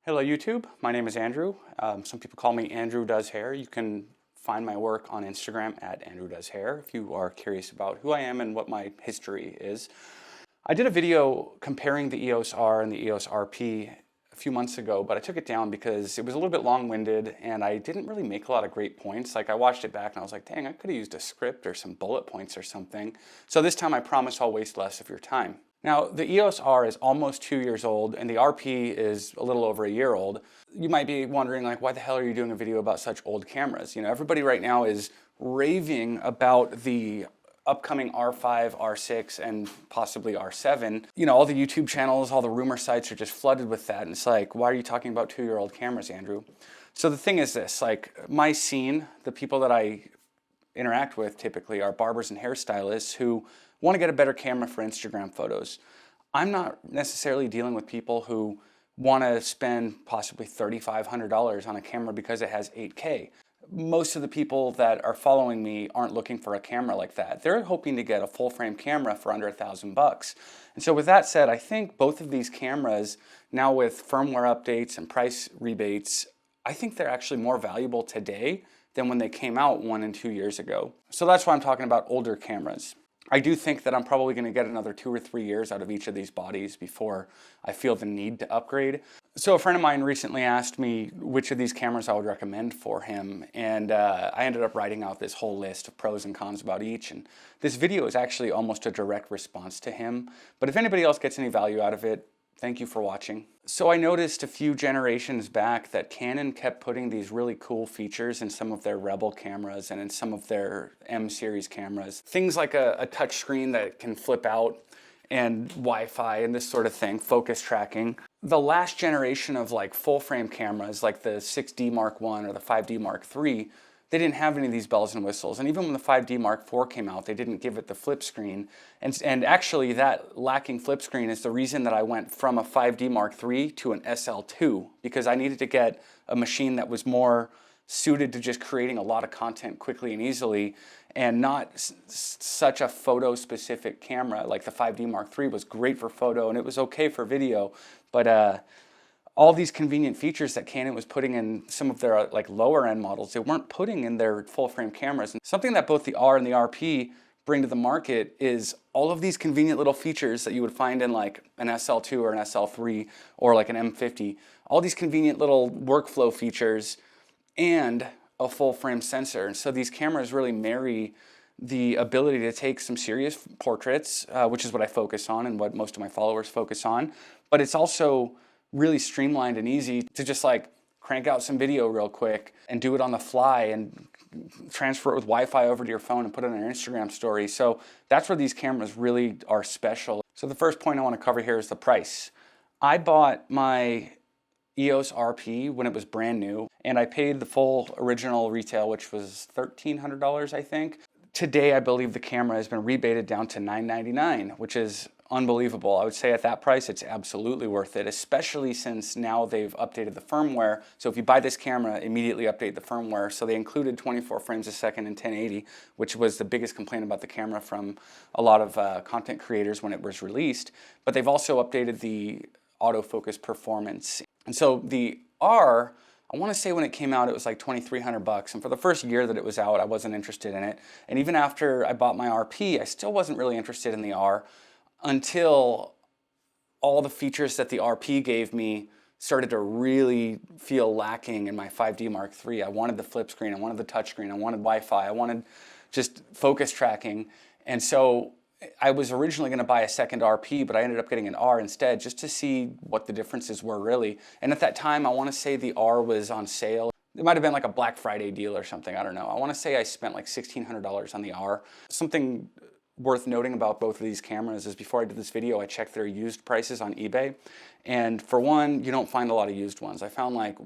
Hello YouTube, my name is Andrew. Some people call me Andrew Does Hair. You can find my work on Instagram at Andrew Does Hair if you are curious about who I am and what my history is. I did a video comparing the EOS R and the EOS RP a few months ago, but I took it down because it was a little bit long-winded and I didn't really make a lot of great points. Like I watched it back and I was like, dang, I could have used a script or some bullet points or something. So this time I promise I'll waste less of your time. Now, the EOS R is almost 2 years old and the RP is a little over a year old. You might be wondering, like, why the hell are you doing a video about such old cameras? You know, everybody right now is raving about the upcoming R5, R6, and possibly R7. You know, all the YouTube channels, all the rumor sites are just flooded with that. And it's like, why are you talking about 2-year-old cameras, Andrew? So the thing is this, like, my scene, the people that I interact with typically are barbers and hairstylists who want to get a better camera for Instagram photos. I'm not necessarily dealing with people who want to spend possibly $3,500 on a camera because it has 8K. Most of the people that are following me aren't looking for a camera like that. They're hoping to get a full frame camera for under $1,000. And so with that said, I think both of these cameras, now with firmware updates and price rebates, I think they're actually more valuable today than when they came out 1 and 2 years ago. So that's why I'm talking about older cameras. I do think that I'm probably going to get another 2 or 3 years out of each of these bodies before I feel the need to upgrade. So a friend of mine recently asked me which of these cameras I would recommend for him, and I ended up writing out this whole list of pros and cons about each, and this video is actually almost a direct response to him. But if anybody else gets any value out of it, thank you for watching. So I noticed a few generations back that Canon kept putting these really cool features in some of their Rebel cameras and in some of their M series cameras. Things like a touch screen that can flip out and Wi-Fi and this sort of thing, focus tracking. The last generation of like full frame cameras like the 6D Mark I or the 5D Mark III, they didn't have any of these bells and whistles. And even when the 5D Mark IV came out, they didn't give it the flip screen. And actually that lacking flip screen is the reason that I went from a 5D Mark III to an SL2, because I needed to get a machine that was more suited to just creating a lot of content quickly and easily, and not such a photo specific camera. Like the 5D Mark III was great for photo and it was okay for video, but all these convenient features that Canon was putting in some of their like lower end models, they weren't putting in their full frame cameras. And something that both the R and the RP bring to the market is all of these convenient little features that you would find in like an SL2 or an SL3 or like an M50. All these convenient little workflow features and a full frame sensor. And so these cameras really marry the ability to take some serious portraits, which is what I focus on and what most of my followers focus on, but it's also really streamlined and easy to just like crank out some video real quick and do it on the fly and transfer it with Wi-Fi over to your phone and put it on your Instagram story. So that's where these cameras really are special. So the first point I want to cover here is the price. I bought my EOS RP when it was brand new and I paid the full original retail, which was $1,300, I think. Today, I believe the camera has been rebated down to $999, which is unbelievable. I would say at that price, it's absolutely worth it, especially since now they've updated the firmware. So if you buy this camera, immediately update the firmware. So they included 24 frames a second and 1080, which was the biggest complaint about the camera from a lot of content creators when it was released. But they've also updated the autofocus performance. And so the R, I want to say when it came out, it was like $2,300. And for the first year that it was out, I wasn't interested in it. And even after I bought my RP, I still wasn't really interested in the R until all the features that the RP gave me started to really feel lacking in my 5D Mark III. I wanted the flip screen, I wanted the touch screen, I wanted Wi-Fi, I wanted just focus tracking. And so I was originally going to buy a second RP, but I ended up getting an R instead just to see what the differences were really. And at that time, I want to say the R was on sale. It might have been like a Black Friday deal or something, I don't know. I want to say I spent like $1,600 on the R. Something worth noting about both of these cameras is before I did this video, I checked their used prices on eBay. And for one, you don't find a lot of used ones. I found like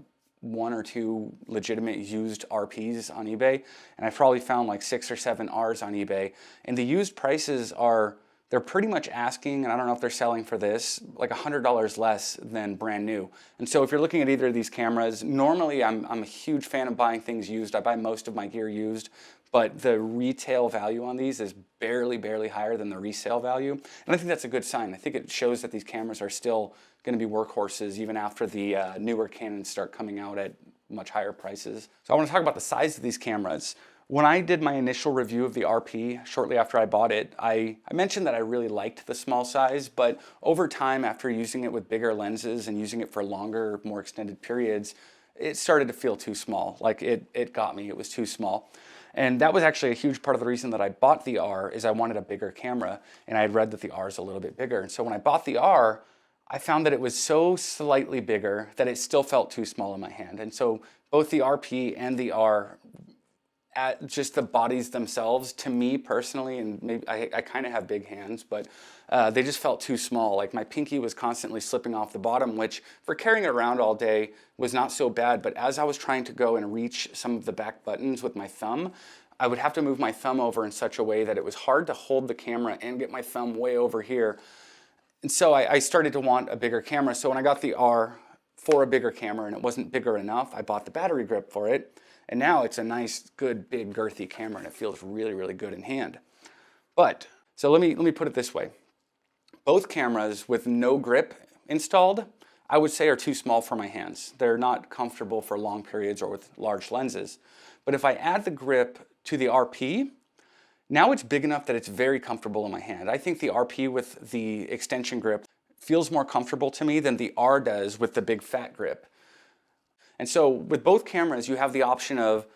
1 or 2 legitimate used RPs on eBay, and I probably found like 6 or 7 Rs on eBay. And the used prices are they're pretty much asking, and I don't know if they're selling for this, like $100 less than brand new. And so if you're looking at either of these cameras, normally I'm a huge fan of buying things used. I buy most of my gear used, but the retail value on these is barely higher than the resale value. And I think that's a good sign. I think it shows that these cameras are still going to be workhorses even after the newer Canons start coming out at much higher prices. So I want to talk about the size of these cameras. When I did my initial review of the RP shortly after I bought it, I mentioned that I really liked the small size, but over time, after using it with bigger lenses and using it for longer, more extended periods, it started to feel too small. Like it got me, it was too small. And that was actually a huge part of the reason that I bought the R, is I wanted a bigger camera, and I had read that the R is a little bit bigger. And so when I bought the R, I found that it was so slightly bigger that it still felt too small in my hand. And so both the RP and the R, at just the bodies themselves, to me personally, and maybe I kind of have big hands, but they just felt too small. Like my pinky was constantly slipping off the bottom, which for carrying it around all day was not so bad. But as I was trying to go and reach some of the back buttons with my thumb, I would have to move my thumb over in such a way that it was hard to hold the camera and get my thumb way over here. And so I started to want a bigger camera. So when I got the R for a bigger camera and it wasn't bigger enough, I bought the battery grip for it. And now it's a nice, good, big, girthy camera, and it feels really good in hand. But, so let me put it this way. Both cameras with no grip installed, I would say are too small for my hands. They're not comfortable for long periods or with large lenses. But if I add the grip to the RP, now it's big enough that it's very comfortable in my hand. I think the RP with the extension grip feels more comfortable to me than the R does with the big fat grip. And so with both cameras, you have the option of,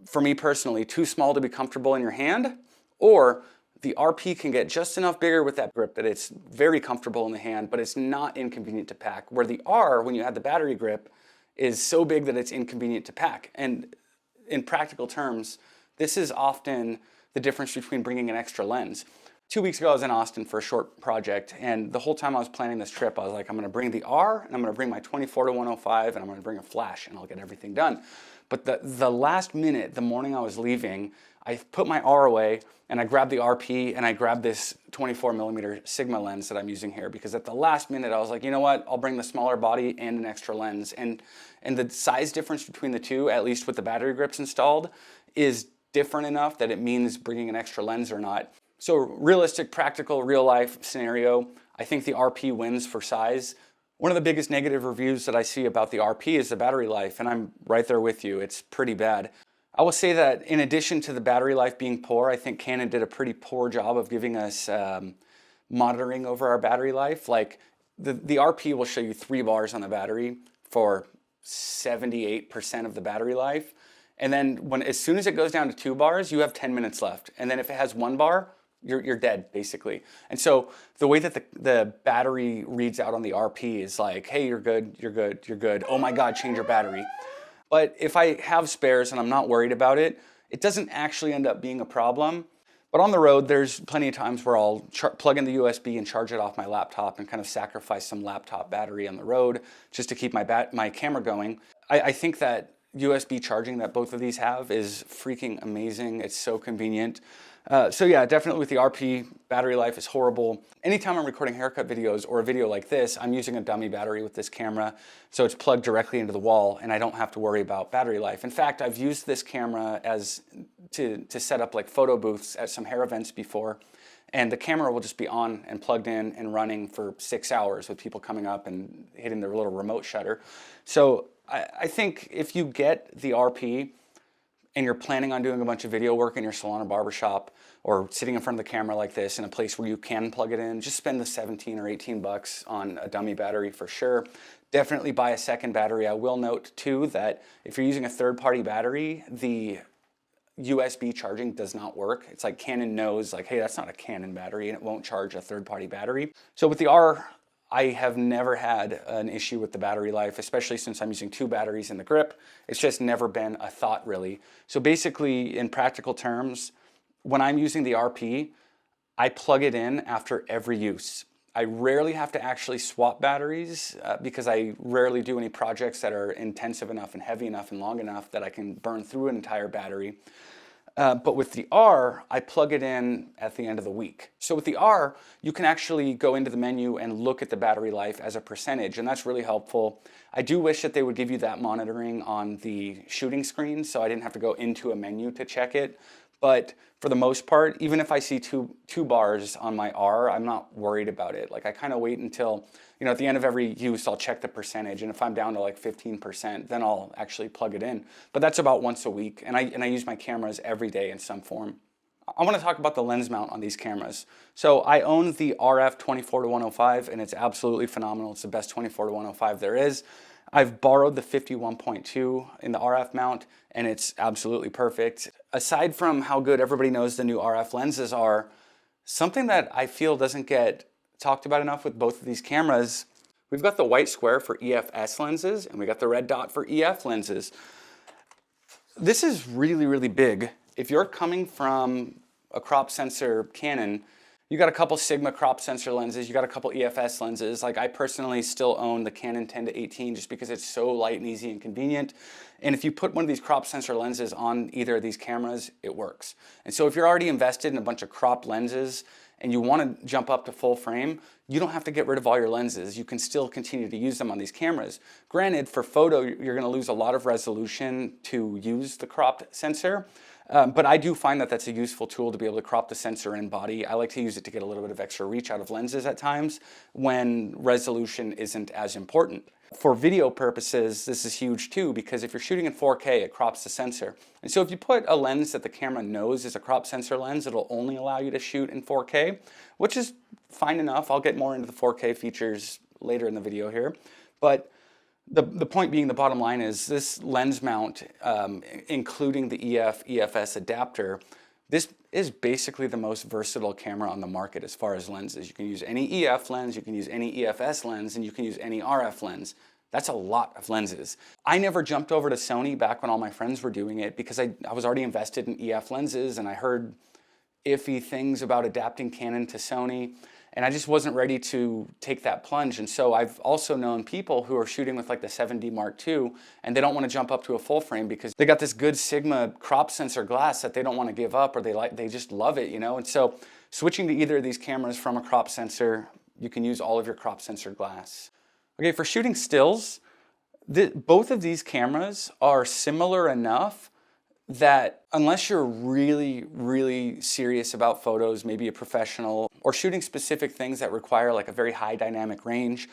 for me personally, too small to be comfortable in your hand, or the RP can get just enough bigger with that grip that it's very comfortable in the hand, but it's not inconvenient to pack. Where the R, when you add the battery grip, is so big that it's inconvenient to pack. And in practical terms, this is often the difference between bringing an extra lens. 2 weeks ago, I was in Austin for a short project, and the whole time I was planning this trip, I was like, I'm going to bring the R, and I'm going to bring my 24-105, and I'm going to bring a flash, and I'll get everything done. But the last minute, the morning I was leaving, I put my R away, and I grabbed the RP, and I grabbed this 24mm Sigma lens that I'm using here, because at the last minute, I was like, you know what, I'll bring the smaller body and an extra lens. And the size difference between the two, at least with the battery grips installed, is different enough that it means bringing an extra lens or not. So realistic, practical, real life scenario, I think the RP wins for size. One of the biggest negative reviews that I see about the RP is the battery life, and I'm right there with you. It's pretty bad. I will say that in addition to the battery life being poor, I think Canon did a pretty poor job of giving us monitoring over our battery life. Like the RP will show you 3 bars on the battery for 78% of the battery life. And then as soon as it goes down to 2 bars, you have 10 minutes left. And then if it has 1 bar, you're dead, basically. And so the way that the battery reads out on the RP is like, hey, you're good, you're good, you're good. Oh my God, change your battery. But if I have spares and I'm not worried about it, it doesn't actually end up being a problem. But on the road, there's plenty of times where I'll plug in the USB and charge it off my laptop and kind of sacrifice some laptop battery on the road just to keep my camera going. I think that USB charging that both of these have is freaking amazing. It's so convenient. So yeah, definitely with the RP, battery life is horrible. Anytime I'm recording haircut videos or a video like this, I'm using a dummy battery with this camera, so it's plugged directly into the wall and I don't have to worry about battery life. In fact, I've used this camera to set up like photo booths at some hair events before, and the camera will just be on and plugged in and running for 6 hours with people coming up and hitting their little remote shutter. So I think if you get the RP and you're planning on doing a bunch of video work in your salon or barbershop, or sitting in front of the camera like this in a place where you can plug it in, just spend the 17 or 18 bucks on a dummy battery for sure. Definitely buy a second battery. I will note too that if you're using a third-party battery, the USB charging does not work. It's like Canon knows, like, hey, that's not a Canon battery, and it won't charge a third-party battery. So with the R, I have never had an issue with the battery life, especially since I'm using 2 batteries in the grip. It's just never been a thought, really. So basically, in practical terms, when I'm using the RP, I plug it in after every use. I rarely have to actually swap batteries because I rarely do any projects that are intensive enough and heavy enough and long enough that I can burn through an entire battery. But with the R, I plug it in at the end of the week. So with the R, you can actually go into the menu and look at the battery life as a percentage, and that's really helpful. I do wish that they would give you that monitoring on the shooting screen, so I didn't have to go into a menu to check it. But for the most part, even if I see two bars on my R, I'm not worried about it. Like, I kind of wait until, you know, at the end of every use, I'll check the percentage, and if I'm down to like 15%, then I'll actually plug it in. But that's about once a week, and I use my cameras every day in some form. I want to talk about the lens mount on these cameras. So I own the RF 24-105, and it's absolutely phenomenal. It's the best 24-105 there is. I've borrowed the 51.2 in the RF mount, and it's absolutely perfect. Aside from how good everybody knows the new RF lenses are, something that I feel doesn't get talked about enough with both of these cameras, we've got the white square for EF-S lenses, and we got the red dot for EF lenses. This is really, really big. If you're coming from a crop sensor Canon, you got a couple Sigma crop sensor lenses, you got a couple EF-S lenses. Like, I personally still own the Canon 10-18 just because it's so light and easy and convenient. And if you put one of these crop sensor lenses on either of these cameras, it works. And so if you're already invested in a bunch of crop lenses and you want to jump up to full frame, you don't have to get rid of all your lenses. You can still continue to use them on these cameras. Granted, for photo, you're going to lose a lot of resolution to use the cropped sensor. But I do find that that's a useful tool to be able to crop the sensor in body. I like to use it to get a little bit of extra reach out of lenses at times when resolution isn't as important. For video purposes, this is huge too, because if you're shooting in 4K, it crops the sensor. And so if you put a lens that the camera knows is a crop sensor lens, it'll only allow you to shoot in 4K, which is fine enough. I'll get more into the 4K features later in the video here. But the point being, the bottom line is this lens mount, including the EF-EFS adapter, this is basically the most versatile camera on the market as far as lenses. You can use any EF lens, you can use any EFS lens, and you can use any RF lens. That's a lot of lenses. I never jumped over to Sony back when all my friends were doing it because I was already invested in EF lenses, and I heard iffy things about adapting Canon to Sony. And I just wasn't ready to take that plunge. And so I've also known people who are shooting with like the 7D Mark II, and they don't want to jump up to a full frame because they got this good Sigma crop sensor glass that they don't want to give up, or they just love it, you know? And so switching to either of these cameras from a crop sensor, you can use all of your crop sensor glass. Okay, for shooting stills, both of these cameras are similar enough that unless you're really, really serious about photos, maybe a professional, or shooting specific things that require like a very high dynamic range,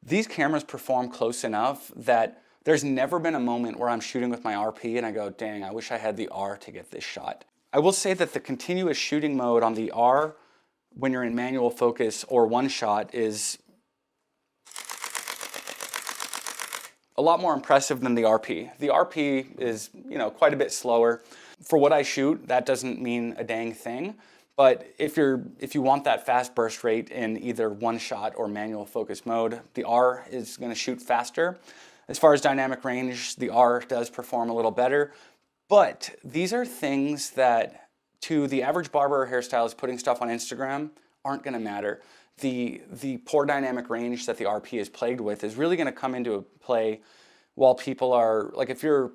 these cameras perform close enough that there's never been a moment where I'm shooting with my RP and I go, dang, I wish I had the R to get this shot. I will say that the continuous shooting mode on the R, when you're in manual focus or one shot, is a lot more impressive than the RP. The RP is, you know, quite a bit slower. For what I shoot, that doesn't mean a dang thing. But if you want that fast burst rate in either one shot or manual focus mode, the R is going to shoot faster. As far as dynamic range, the R does perform a little better. But these are things that, to the average barber or hairstylist putting stuff on Instagram, aren't going to matter. The poor dynamic range that the RP is plagued with is really going to come into play while people are, like, if you're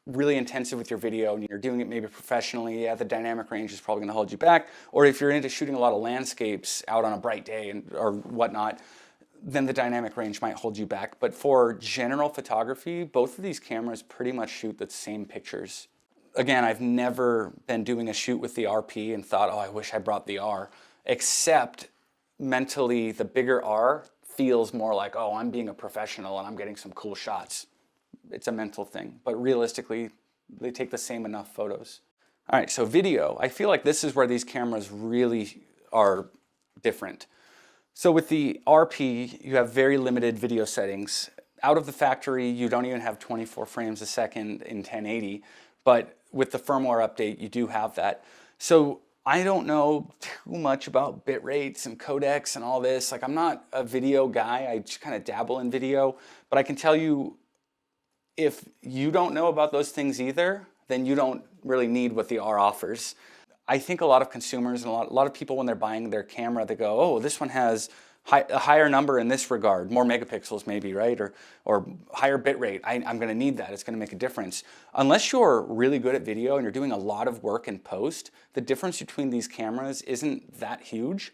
really intensive with your video and you're doing it maybe professionally, yeah, the dynamic range is probably going to hold you back. Or if you're into shooting a lot of landscapes out on a bright day or whatnot, then the dynamic range might hold you back. But for general photography, both of these cameras pretty much shoot the same pictures. Again, I've never been doing a shoot with the RP and thought, oh, I wish I brought the R, except mentally the bigger R feels more like, oh, I'm being a professional and I'm getting some cool shots. It's a mental thing, but realistically, they take the same enough photos. All right, so video. I feel like this is where these cameras really are different. So with the RP, you have very limited video settings. Out of the factory, you don't even have 24 frames a second in 1080, but with the firmware update, you do have that. So I don't know too much about bit rates and codecs and all this. Like, I'm not a video guy. I just kind of dabble in video, but I can tell you, if you don't know about those things either, then you don't really need what the R offers. I think a lot of consumers and a lot of people, when they're buying their camera, they go, oh, this one has a higher number in this regard, more megapixels maybe, right? Or higher bit rate. I'm going to need that. It's going to make a difference. Unless you're really good at video and you're doing a lot of work in post, the difference between these cameras isn't that huge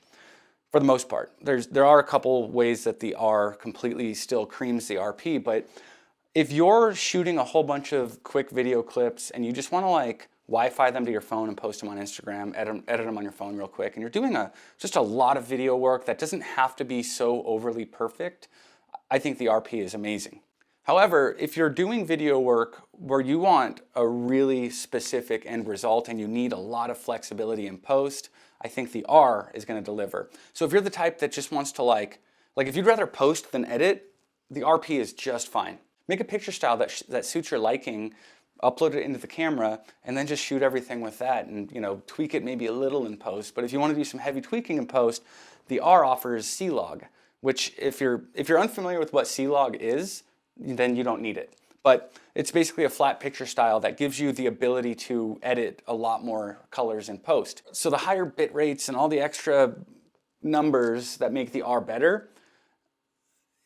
for the most part. There are a couple ways that the R completely still creams the RP, but if you're shooting a whole bunch of quick video clips and you just want to like Wi-Fi them to your phone and post them on Instagram, edit them on your phone real quick, and you're doing just a lot of video work that doesn't have to be so overly perfect, I think the RP is amazing. However, if you're doing video work where you want a really specific end result and you need a lot of flexibility in post, I think the R is going to deliver. So if you're the type that just wants to like if you'd rather post than edit, the RP is just fine. Make a picture style that suits your liking, upload it into the camera, and then just shoot everything with that, and tweak it maybe a little in post. But if you want to do some heavy tweaking in post, the R offers C-Log, which if you're unfamiliar with what C-Log is, then you don't need it. But it's basically a flat picture style that gives you the ability to edit a lot more colors in post. So the higher bit rates and all the extra numbers that make the R better,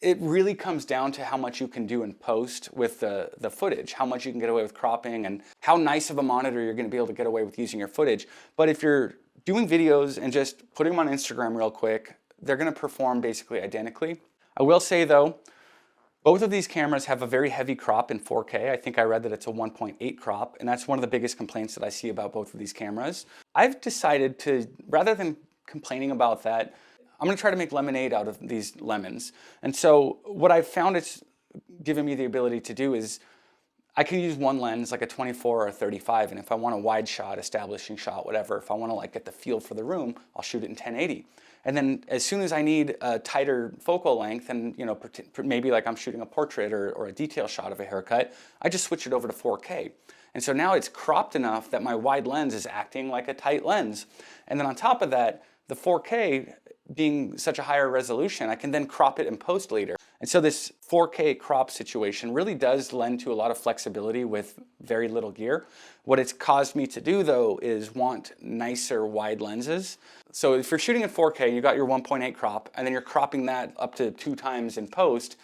it really comes down to how much you can do in post with the footage, how much you can get away with cropping, and how nice of a monitor you're going to be able to get away with using your footage. But if you're doing videos and just putting them on Instagram real quick, they're going to perform basically identically. I will say though, both of these cameras have a very heavy crop in 4K. I think I read that it's a 1.8 crop, and that's one of the biggest complaints that I see about both of these cameras. I've decided to, rather than complaining about that, I'm going to try to make lemonade out of these lemons. And so what I've found it's given me the ability to do is I can use one lens, like a 24 or a 35, and if I want a wide shot, establishing shot, whatever, if I want to like get the feel for the room, I'll shoot it in 1080. And then as soon as I need a tighter focal length and maybe like I'm shooting a portrait or a detail shot of a haircut, I just switch it over to 4K. And so now it's cropped enough that my wide lens is acting like a tight lens. And then on top of that, the 4K being such a higher resolution, I can then crop it in post later. And so this 4K crop situation really does lend to a lot of flexibility with very little gear. What it's caused me to do though is want nicer wide lenses. So if you're shooting in 4K, you got your 1.8 crop, and then you're cropping that up to 2 times in post,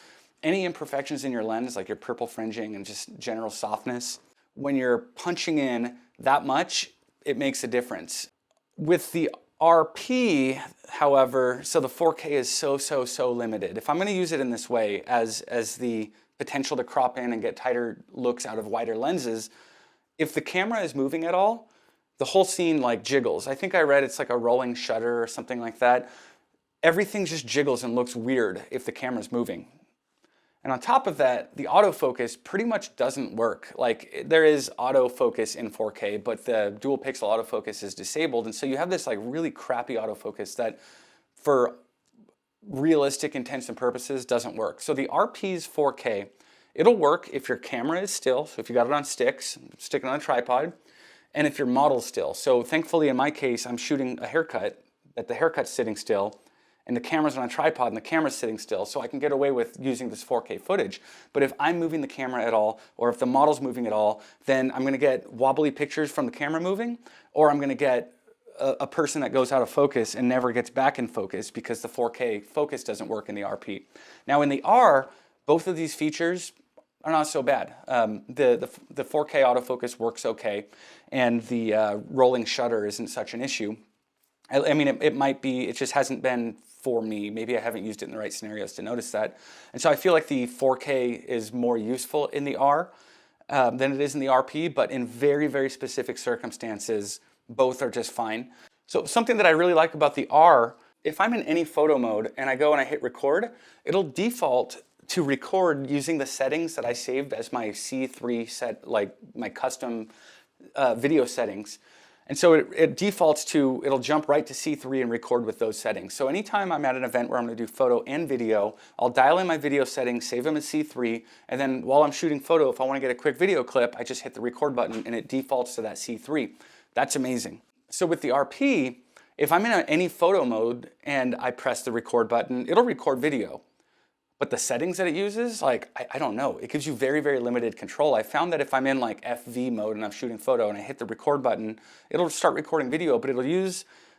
any imperfections in your lens, like your purple fringing and just general softness, when you're punching in that much, it makes a difference. With the RP, however, so the 4K is so limited. If I'm going to use it in this way as the potential to crop in and get tighter looks out of wider lenses, if the camera is moving at all, the whole scene like jiggles. I think I read it's like a rolling shutter or something like that. Everything just jiggles and looks weird if the camera's moving. And on top of that, the autofocus pretty much doesn't work. Like there is autofocus in 4K, but the dual pixel autofocus is disabled. And so you have this like really crappy autofocus that for realistic intents and purposes doesn't work. So the RP's 4K, it'll work if your camera is still. So if you got it on sticks, stick it on a tripod, and if your model's still. So thankfully in my case, I'm shooting a haircut, that the haircut's sitting still, and the camera's on a tripod and the camera's sitting still, so I can get away with using this 4K footage. But if I'm moving the camera at all, or if the model's moving at all, then I'm gonna get wobbly pictures from the camera moving, or I'm gonna get a person that goes out of focus and never gets back in focus because the 4K focus doesn't work in the RP. Now in the R, both of these features are not so bad. The 4K autofocus works okay, and the rolling shutter isn't such an issue. I mean, it might be, it just hasn't been for me. Maybe I haven't used it in the right scenarios to notice that. And so I feel like the 4K is more useful in the R than it is in the RP, but in very specific circumstances, both are just fine. So something that I really like about the R, if I'm in any photo mode and I go and I hit record, it'll default to record using the settings that I saved as my C3 set, like my custom video settings. And so it defaults to, it'll jump right to C3 and record with those settings. So anytime I'm at an event where I'm gonna do photo and video, I'll dial in my video settings, save them as C3, and then while I'm shooting photo, if I wanna get a quick video clip, I just hit the record button and it defaults to that C3. That's amazing. So with the RP, if I'm in any photo mode and I press the record button, it'll record video. But the settings that it uses, like, I don't know. It gives you very limited control. I found that if I'm in like FV mode and I'm shooting photo and I hit the record button, it'll start recording video, but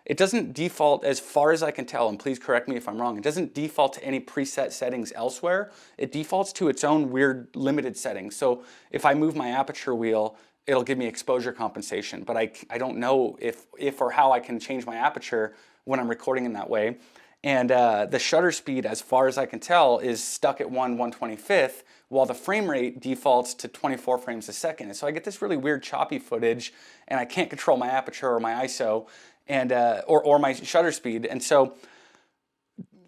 it doesn't default, as far as I can tell, and please correct me if I'm wrong, it doesn't default to any preset settings elsewhere. It defaults to its own weird limited settings. So if I move my aperture wheel, it'll give me exposure compensation, but I don't know if or how I can change my aperture when I'm recording in that way. And the shutter speed, as far as I can tell, is stuck at 1/125th, while the frame rate defaults to 24 frames a second. And so I get this really weird choppy footage, and I can't control my aperture or my ISO, and or my shutter speed. And so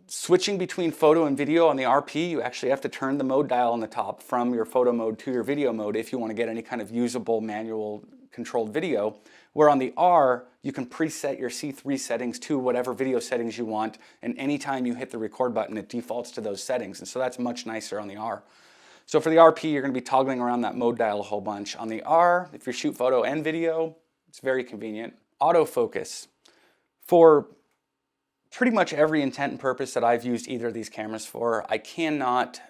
switching between photo and video on the RP, you actually have to turn the mode dial on the top from your photo mode to your video mode if you want to get any kind of usable manual controlled video. Where on the R, you can preset your C3 settings to whatever video settings you want, and anytime you hit the record button, it defaults to those settings. And so that's much nicer on the R. So for the RP, you're going to be toggling around that mode dial a whole bunch. On the R, if you shoot photo and video, it's very convenient. Autofocus. For pretty much every intent and purpose that I've used either of these cameras for, I cannot,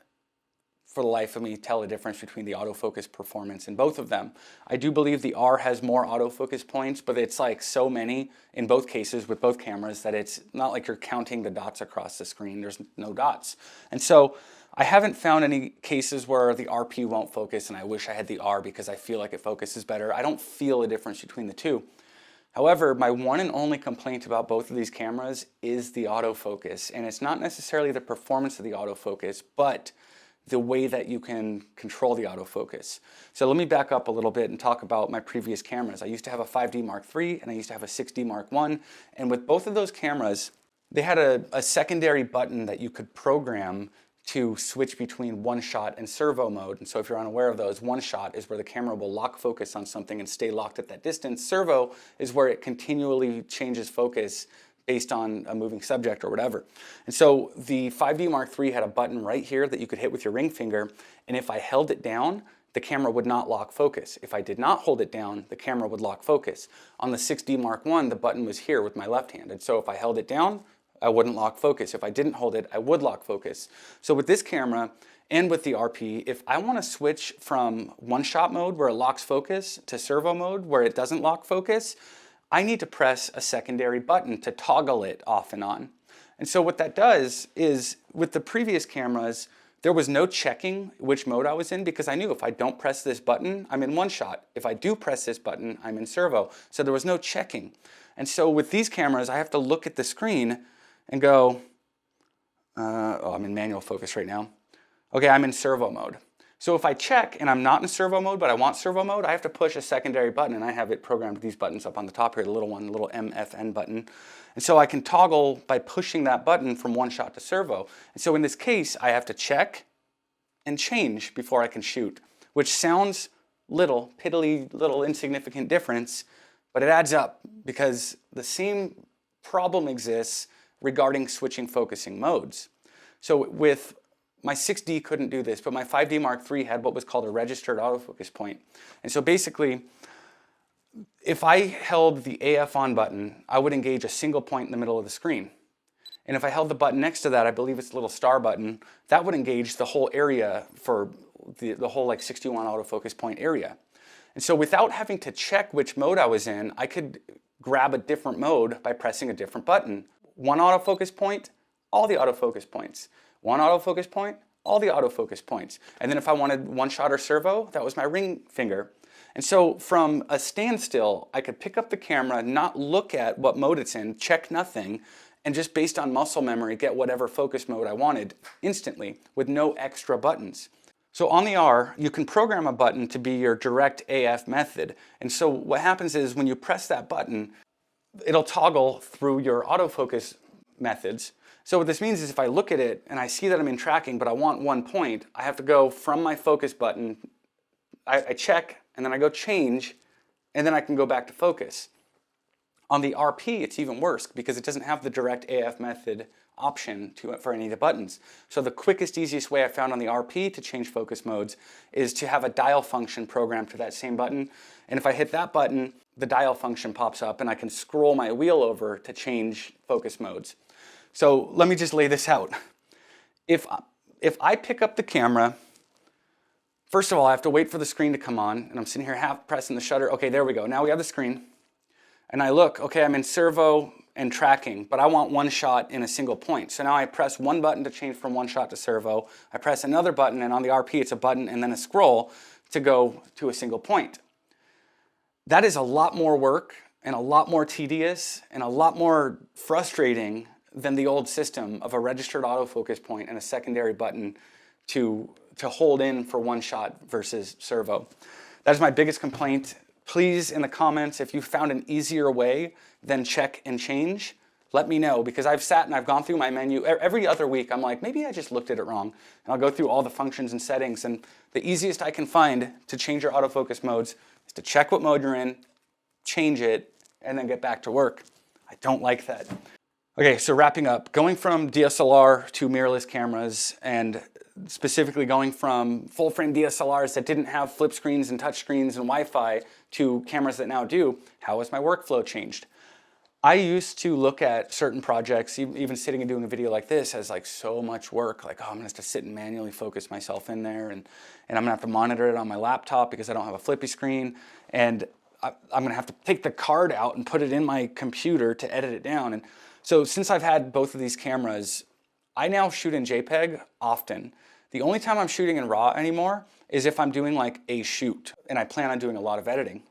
for the life of me, tell the difference between the autofocus performance in both of them. I do believe the R has more autofocus points, but it's like so many in both cases with both cameras that it's not like you're counting the dots across the screen. There's no dots. And so I haven't found any cases where the RP won't focus and I wish I had the R because I feel like it focuses better. I don't feel a difference between the two. However, my one and only complaint about both of these cameras is the autofocus. And it's not necessarily the performance of the autofocus, but the way that you can control the autofocus. So let me back up a little bit and talk about my previous cameras. I used to have a 5D Mark III and I used to have a 6D Mark I. And with both of those cameras, they had a secondary button that you could program to switch between one shot and servo mode. And so if you're unaware of those, one shot is where the camera will lock focus on something and stay locked at that distance. Servo is where it continually changes focus based on a moving subject or whatever. And so the 5D Mark III had a button right here that you could hit with your ring finger, and if I held it down, the camera would not lock focus. If I did not hold it down, the camera would lock focus. On the 6D Mark I, the button was here with my left hand, and so if I held it down, I wouldn't lock focus. If I didn't hold it, I would lock focus. So with this camera and with the RP, if I want to switch from one-shot mode where it locks focus to servo mode where it doesn't lock focus, I need to press a secondary button to toggle it off and on. And so what that does is, with the previous cameras, there was no checking which mode I was in because I knew if I don't press this button, I'm in one shot. If I do press this button, I'm in servo. So there was no checking. And so with these cameras, I have to look at the screen and go, oh, I'm in manual focus right now. Okay, I'm in servo mode. So if I check and I'm not in servo mode, but I want servo mode, I have to push a secondary button, and I have it programmed with these buttons up on the top here, the little one, the little MFN button. And so I can toggle by pushing that button from one shot to servo. And so in this case, I have to check and change before I can shoot, which sounds little, piddly, little insignificant difference, but it adds up because the same problem exists regarding switching focusing modes. So with my 6D couldn't do this, but my 5D Mark III had what was called a registered autofocus point. And so basically, if I held the AF on button, I would engage a single point in the middle of the screen. And if I held the button next to that, I believe it's a little star button, that would engage the whole area for the whole like 61 autofocus point area. And so without having to check which mode I was in, I could grab a different mode by pressing a different button. One autofocus point, all the autofocus points. One autofocus point, all the autofocus points. And then if I wanted one shot or servo, that was my ring finger. And so from a standstill, I could pick up the camera, not look at what mode it's in, check nothing, and just based on muscle memory, get whatever focus mode I wanted instantly with no extra buttons. So on the R, you can program a button to be your direct AF method. And so what happens is when you press that button, it'll toggle through your autofocus methods. So what this means is if I look at it and I see that I'm in tracking, but I want one point, I have to go from my focus button, I check, and then I go change, and then I can go back to focus. On the RP, it's even worse because it doesn't have the direct AF method option for any of the buttons. So the quickest, easiest way I found on the RP to change focus modes is to have a dial function programmed to that same button. And if I hit that button, the dial function pops up and I can scroll my wheel over to change focus modes. So let me just lay this out. If I pick up the camera, first of all, I have to wait for the screen to come on, and I'm sitting here half pressing the shutter. Okay, there we go. Now we have the screen. And I look, okay, I'm in servo and tracking, but I want one shot in a single point. So now I press one button to change from one shot to servo. I press another button, and on the RP it's a button and then a scroll to go to a single point. That is a lot more work and a lot more tedious and a lot more frustrating than the old system of a registered autofocus point and a secondary button to hold in for one shot versus servo. That is my biggest complaint. Please, in the comments, if you found an easier way than check and change, let me know, because I've sat and I've gone through my menu. Every other week, I'm like, maybe I just looked at it wrong. And I'll go through all the functions and settings, and the easiest I can find to change your autofocus modes is to check what mode you're in, change it, and then get back to work. I don't like that. Okay, so wrapping up, going from DSLR to mirrorless cameras, and specifically going from full-frame DSLRs that didn't have flip screens and touch screens and Wi-Fi to cameras that now do, how has my workflow changed? I used to look at certain projects, even sitting and doing a video like this, as like so much work. Like, oh, I'm gonna have to sit and manually focus myself in there, and I'm gonna have to monitor it on my laptop because I don't have a flippy screen, and I'm gonna have to take the card out and put it in my computer to edit it down. And so since I've had both of these cameras, I now shoot in JPEG often. The only time I'm shooting in RAW anymore is if I'm doing like a shoot and I plan on doing a lot of editing.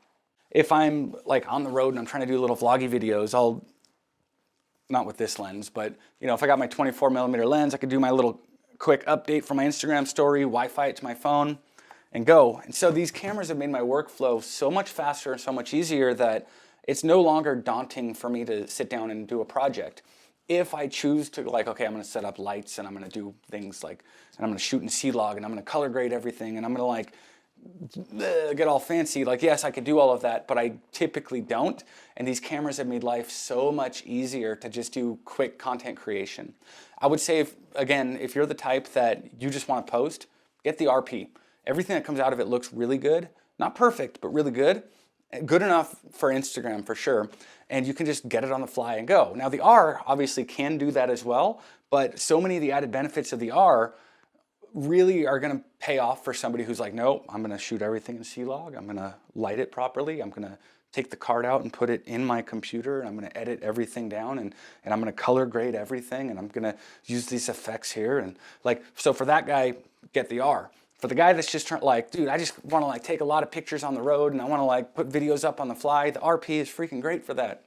If I'm like on the road and I'm trying to do little vloggy videos, I'll, not with this lens, but you know, if I got my 24mm lens, I could do my little quick update for my Instagram story, Wi-Fi it to my phone, and go. And so these cameras have made my workflow so much faster and so much easier that it's no longer daunting for me to sit down and do a project. If I choose to, like, okay, I'm gonna set up lights and I'm gonna do things like, and I'm gonna shoot in C-Log and I'm gonna color grade everything and I'm gonna like get all fancy, like, yes, I could do all of that, but I typically don't. And these cameras have made life so much easier to just do quick content creation. I would say, again, if you're the type that you just wanna post, get the RP. Everything that comes out of it looks really good. Not perfect, but really good. Good enough for Instagram for sure, and you can just get it on the fly and go. Now the R obviously can do that as well, but so many of the added benefits of the R really are gonna pay off for somebody who's like, nope, I'm gonna shoot everything in C-Log, I'm gonna light it properly, I'm gonna take the card out and put it in my computer, and I'm gonna edit everything down, and I'm gonna color grade everything, and I'm gonna use these effects here, and like, so for that guy, get the R. For the guy that's just trying, like, dude, I just want to like take a lot of pictures on the road and I want to like put videos up on the fly, the RP is freaking great for that.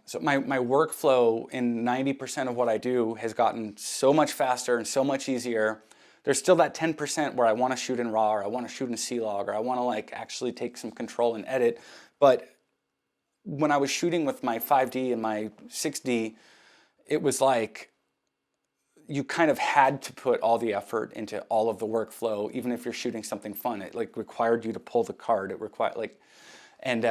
So my workflow in 90% of what I do has gotten so much faster and so much easier. There's still that 10% where I want to shoot in RAW, or I want to shoot in C-Log, or I want to like actually take some control and edit. But when I was shooting with my 5D and my 6D, it was like, you kind of had to put all the effort into all of the workflow, even if you're shooting something fun. It like required you to pull the card. It required like, and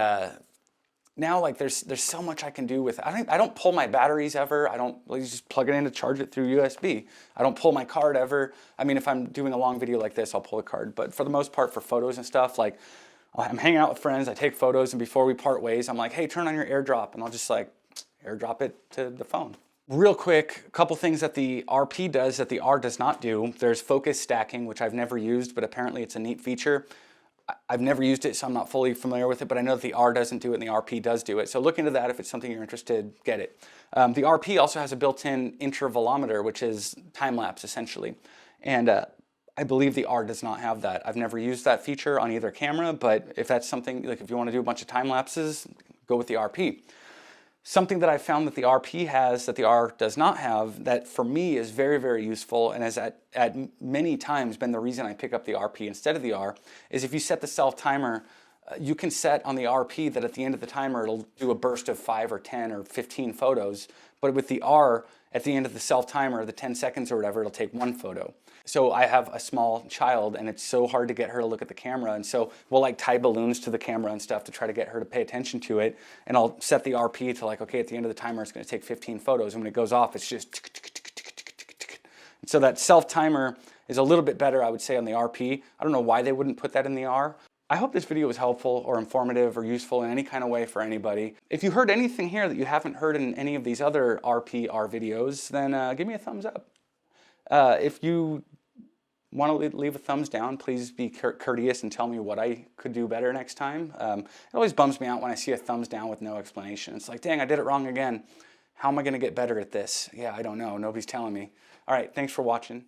now like there's so much I can do with it. I don't pull my batteries ever. I don't like, just plug it in to charge it through USB. I don't pull my card ever. I mean, if I'm doing a long video like this, I'll pull a card. But for the most part, for photos and stuff, like I'm hanging out with friends, I take photos, and before we part ways, I'm like, hey, turn on your AirDrop, and I'll just like AirDrop it to the phone. Real quick, a couple things that the RP does that the R does not do. There's focus stacking, which I've never used, but apparently it's a neat feature. I've never used it, so I'm not fully familiar with it, but I know that the R doesn't do it and the RP does do it. So look into that if it's something you're interested, get it. The RP also has a built-in intervalometer, which is time-lapse essentially. And I believe the R does not have that. I've never used that feature on either camera, but if that's something, like if you want to do a bunch of time lapses, go with the RP. Something that I found that the RP has that the R does not have that for me is very, very useful and has at many times been the reason I pick up the RP instead of the R is if you set the self timer, you can set on the RP that at the end of the timer it'll do a burst of 5 or 10 or 15 photos, but with the R at the end of the self timer, the 10 seconds or whatever, it'll take 1 photo. So I have a small child and it's so hard to get her to look at the camera, and so we'll like tie balloons to the camera and stuff to try to get her to pay attention to it, and I'll set the RP to like, okay, at the end of the timer it's going to take 15 photos, and when it goes off it's just tick, tick, tick, tick, tick, tick, tick. And so that self timer is a little bit better, I would say, on the RP. I don't know why they wouldn't put that in the R. I hope this video was helpful or informative or useful in any kind of way for anybody. If you heard anything here that you haven't heard in any of these other RP-R videos, then give me a thumbs up. If you want to leave a thumbs down, please be courteous and tell me what I could do better next time. It always bums me out when I see a thumbs down with no explanation. It's like, dang, I did it wrong again. How am I going to get better at this? Yeah, I don't know. Nobody's telling me. All right, thanks for watching.